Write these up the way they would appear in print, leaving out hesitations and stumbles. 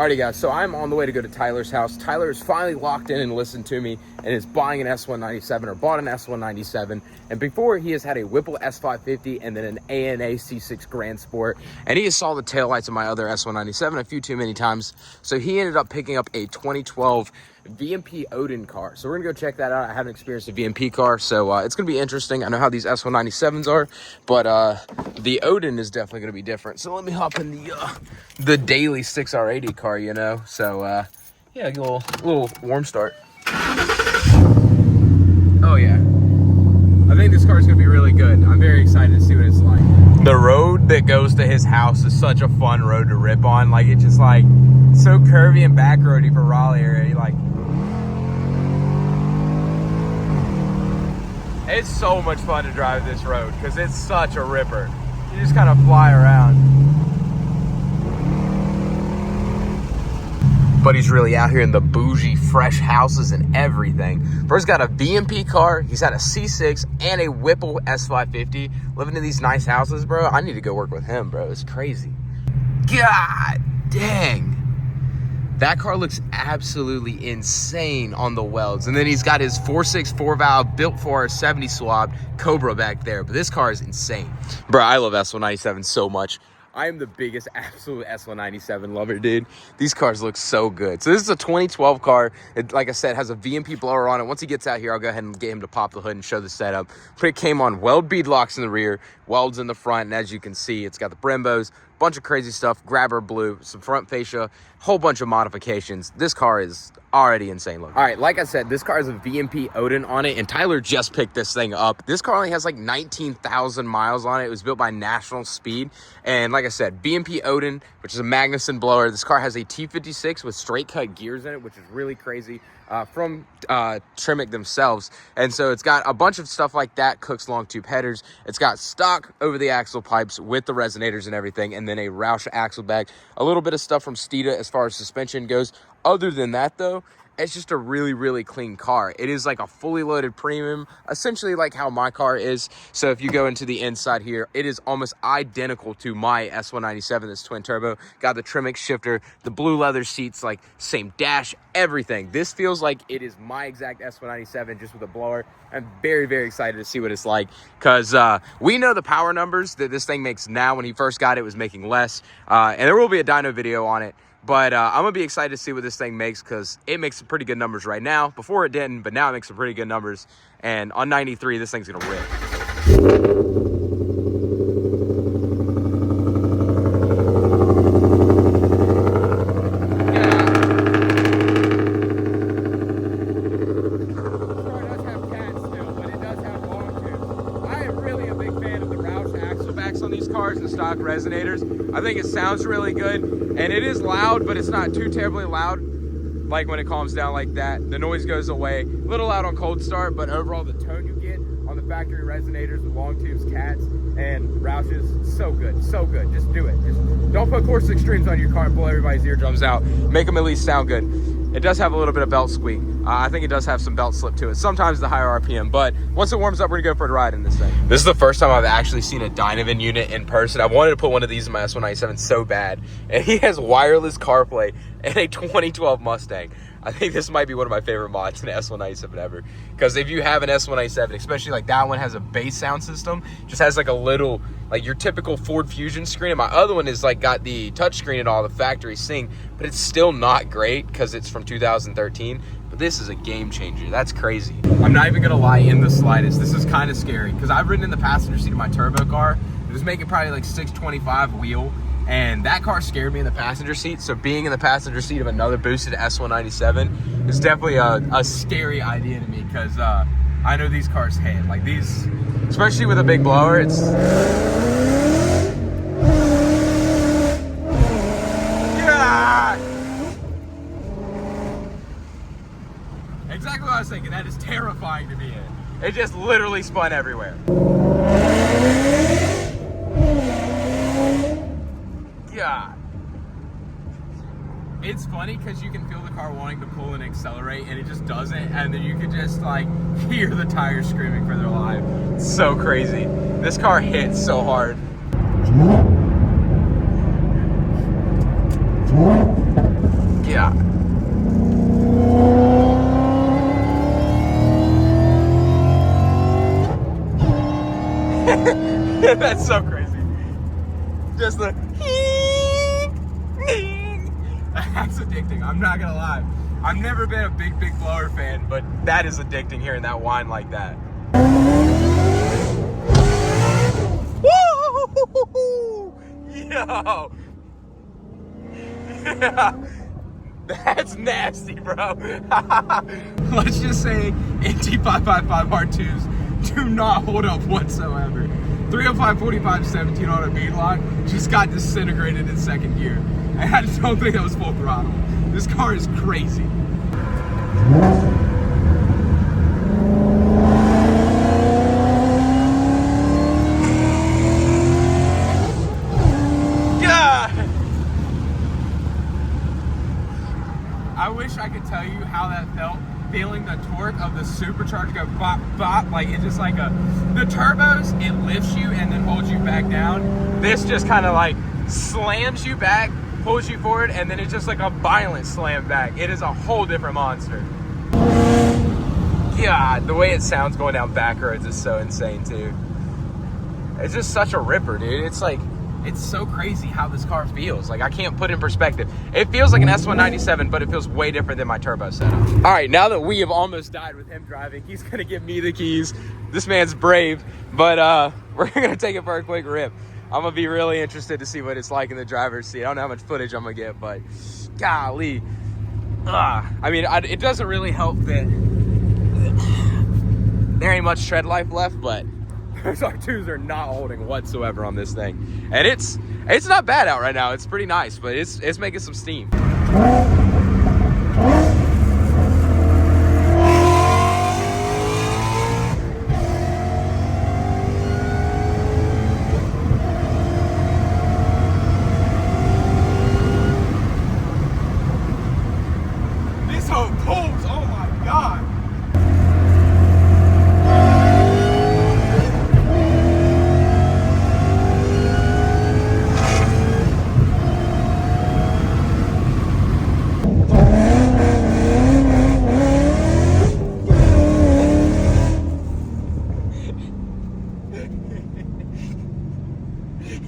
Alrighty guys, so I'm on the way to go to Tyler's house. Tyler is finally locked in and listened to me and is buying an S197 or bought an S197. And before, he has had a Whipple S550 and then an ANA C6 Grand Sport. And he saw the taillights of my other S197 a few too many times. So he ended up picking up a 2012 VMP Odin car. So we're gonna go check that out. I haven't experienced a VMP car, so it's gonna be interesting. I know how these S197s are, but the Odin is definitely gonna be different. So let me hop in the daily 6R80 car, you know. So yeah, get a little warm start. Oh yeah, I think this car is gonna be really good. I'm very excited to see what it's like. The road that goes to his house is such a fun road to rip on. Like, it's just like so curvy and back roady for Raleigh area. Like, it's so much fun to drive this road because it's such a ripper. You just kind of fly around. But he's really out here in the bougie, fresh houses and everything. First got a VMP car, he's had a C6 and a Whipple S550. Living in these nice houses, bro. I need to go work with him, bro. It's crazy. God dang. That car looks absolutely insane on the welds. And then he's got his 4.6 4-valve built for 70 swap Cobra back there. But this car is insane. Bro, I love S197 so much. I am the biggest absolute S197 lover, dude. These cars look so good. So this is a 2012 car. It, like I said, has a VMP blower on it. Once he gets out here, I'll go ahead and get him to pop the hood and show the setup. But it came on weld bead locks in the rear, welds in the front, and as you can see, it's got the Brembos, bunch of crazy stuff, grabber blue, some front fascia, whole bunch of modifications. This car is already insane looking. All right, like I said, this car has a VMP Odin on it, and Tyler just picked this thing up. This car only has like 19,000 miles on it. It was built by National Speed, and like I said, VMP Odin, which is a Magnuson blower. This car has a T56 with straight cut gears in it, which is really crazy, from Tremec themselves. And so it's got a bunch of stuff like that, Cook's long tube headers. It's got stock over the axle pipes with the resonators and everything, and then a Roush axle bag. A little bit of stuff from Steeda as far as suspension goes. Other than that, though, it's just a really, really clean car. It is like a fully loaded premium, essentially like how my car is. So if you go into the inside here, it is almost identical to my S197, this twin turbo. Got the Tremec shifter, the blue leather seats, like same dash, everything. This feels like it is my exact S197, just with a blower. I'm very, very excited to see what it's like, because we know the power numbers that this thing makes now. When he first got it, it was making less. And there will be a dyno video on it. But I'm going to be excited to see what this thing makes, because it makes some pretty good numbers right now. Before it didn't, but now it makes some pretty good numbers. And on 93, this thing's going to rip. On these cars and stock resonators, I think it sounds really good, and it is loud, but it's not too terribly loud. Like when it calms down like that, the noise goes away. A little loud on cold start, but overall the tone you get on the factory resonators with long tubes, cats, and Roushes, so good, so good. Just do it. Just don't put Course Extremes on your car and blow everybody's eardrums out. Make them at least sound good. It does have a little bit of belt squeak. I think it does have some belt slip to it. Sometimes the higher RPM, but once it warms up, we're gonna go for a ride in this thing. This is the first time I've actually seen a Dynovan unit in person. I wanted to put one of these in my S197 so bad. And he has wireless CarPlay and a 2012 Mustang. I think this might be one of my favorite mods in the S197 ever. Because if you have an S197, especially like that one has a bass sound system, just has like a little, like your typical Ford Fusion screen. And my other one is like got the touchscreen and all, the factory sync, but it's still not great because it's from 2013. But this is a game changer. That's crazy. I'm not even gonna lie in the slightest. This is kind of scary because I've ridden in the passenger seat of my turbo car. It was making probably like 625 wheel. And that car scared me in the passenger seat. So being in the passenger seat of another boosted S197 is definitely a scary idea to me, because I know these cars hit. Like these, especially with a big blower, it's... Yeah! Exactly what I was thinking. That is terrifying to be in. It just literally spun everywhere. God. It's funny because you can feel the car wanting to pull and accelerate, and it just doesn't, and then you can just like hear the tires screaming for their life. It's so crazy. This car hits so hard. That's so crazy. Just the that's addicting. I'm not gonna lie. I've never been a big blower fan, but that is addicting hearing that whine like that. Woo! Yo! That's nasty, bro. Let's just say NT555 R2s do not hold up whatsoever. 305, 45, 17 on a bead lock just got disintegrated in second gear. I don't think that was full throttle. This car is crazy. I wish I could tell you how that felt, feeling the torque of the supercharger go bop, bop, like it's just like the turbos, it lifts you and then holds you back down. This just kind of like slams you back, pulls you forward, and then it's just like a violent slam back. It is a whole different monster. God, the way it sounds going down back roads is so insane too. It's just such a ripper, dude. It's like, it's so crazy how this car feels. Like, I can't put in perspective. It feels like an S197, but it feels way different than my turbo setup. All right, now that we have almost died with him driving, he's gonna give me the keys. This man's brave, but we're gonna take it for a quick rip. I'm gonna be really interested to see what it's like in the driver's seat. I don't know how much footage I'm gonna get, but golly. I mean, it doesn't really help that there ain't much tread life left, but those R2s are not holding whatsoever on this thing. And it's not bad out right now. It's pretty nice, but it's making some steam. This whole pulls, oh my God.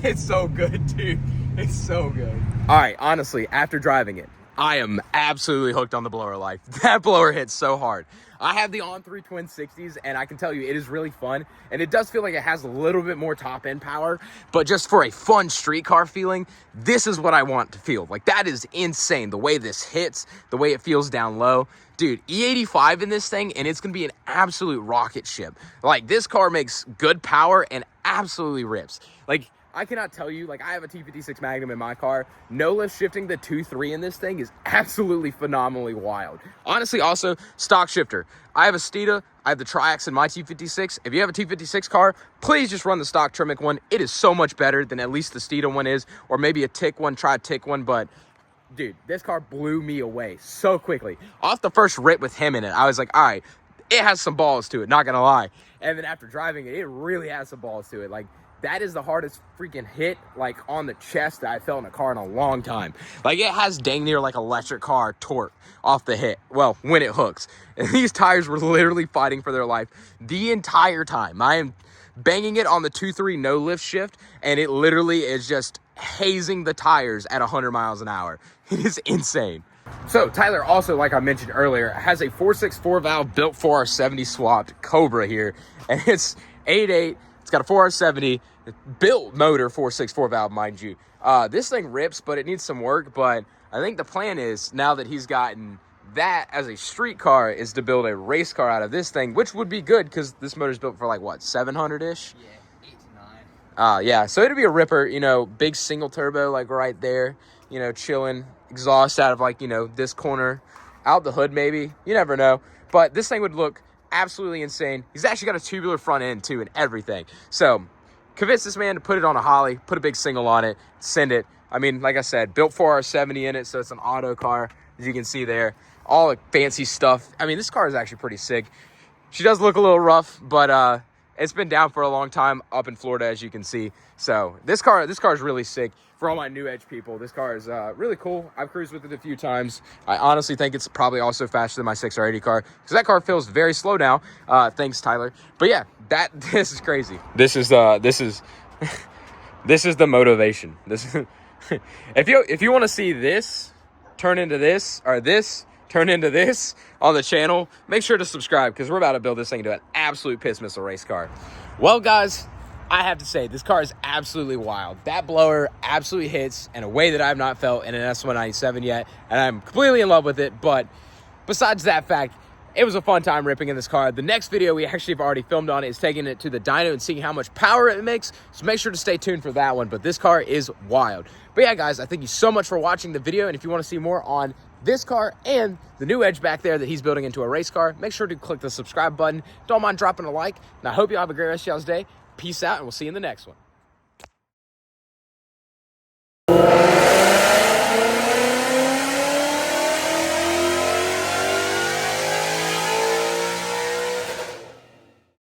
It's so good, dude. It's so good. All right, honestly, after driving it, I am absolutely hooked on the blower life. That blower hits so hard. I have the On3 Twin 60s, and I can tell you it is really fun, and it does feel like it has a little bit more top-end power, but just for a fun street car feeling, this is what I want to feel. Like, that is insane. The way this hits, the way it feels down low. Dude, E85 in this thing, and it's going to be an absolute rocket ship. Like, this car makes good power and absolutely rips. Like, I cannot tell you, like, I have a T56 Magnum in my car. No lift shifting the 2.3 in this thing is absolutely phenomenally wild. Honestly, also, stock shifter. I have a Steeda. I have the Triax in my T56. If you have a T56 car, please just run the stock Tremec one. It is so much better than at least the Steeda one is, or maybe a Tick one. Try a Tick one, but dude, this car blew me away so quickly. Off the first rip with him in it, I was like, all right, it has some balls to it, not gonna lie. And then after driving it, it really has some balls to it. Like, that is the hardest freaking hit, like, on the chest that I felt in a car in a long time. Like, it has dang near, like, electric car torque off the hit. Well, when it hooks. And these tires were literally fighting for their life the entire time. I am banging it on the 2.3 no lift shift, and it literally is just hazing the tires at 100 miles an hour. It is insane. So, Tyler also, like I mentioned earlier, has a 4.6 valve built 4R70 swapped Cobra here. And it's 8.8. It's got a 4R70 built motor, 4.6 valve, mind you. This thing rips, but it needs some work. But I think the plan is, now that he's gotten that as a street car, is to build a race car out of this thing, which would be good because this motor's built for like, what, 700-ish? Yeah, 8 to 9. Yeah, so it'd be a ripper, you know, big single turbo, like right there, you know, chilling, exhaust out of, like, you know, this corner, out the hood maybe. You never know. But this thing would look absolutely insane. He's actually got a tubular front end too and everything. So convince this man to put it on a Holly, put a big single on it, send it. I mean, like I said, built 4R70 in it, so it's an auto car, as you can see there. All the fancy stuff. I mean, this car is actually pretty sick. She does look a little rough, but It's been down for a long time up in Florida, as you can see. So this car is really sick. For all my new Edge people, this car is really cool. I've cruised with it a few times. I honestly think it's probably also faster than my 6R80 car, because that car feels very slow now. Thanks, Tyler. But yeah, this is crazy. This is this is the motivation. This if you want to see this turn into this, or this turn into this on the channel, make sure to subscribe, because we're about to build this thing into an absolute piss missile race car. Well, guys, I have to say, this car is absolutely wild. That blower absolutely hits in a way that I've not felt in an S197 yet, and I'm completely in love with it. But besides that fact, it was a fun time ripping in this car. The next video we actually have already filmed on it is taking it to the dyno and seeing how much power it makes, so make sure to stay tuned for that one. But this car is wild. But yeah, guys, I thank you so much for watching the video, and if you want to see more on this car and the new Edge back there that he's building into a race car, make sure to click the subscribe button. Don't mind dropping a like, and I hope you all have a great rest of y'all's day. Peace out, and we'll see you in the next one.